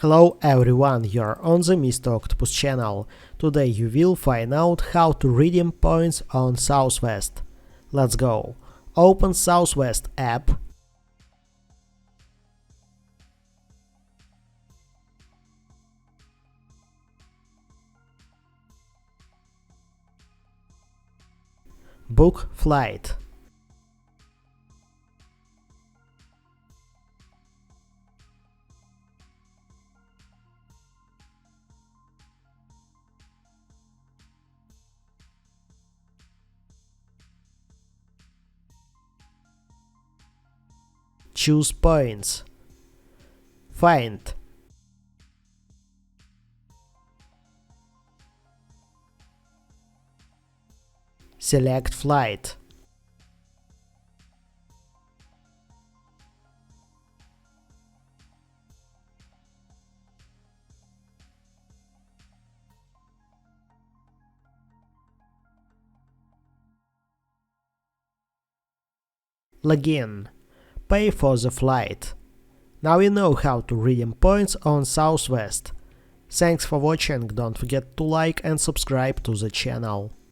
Hello everyone, you're on the Mr. Octopus channel. Today you will find out how to redeem points on Southwest. Let's go. Open Southwest app. Book flight. Choose points. Find. Select flight. Login. Pay for the flight. Now you know how to redeem points on Southwest. Thanks for watching, don't forget to like and subscribe to the channel.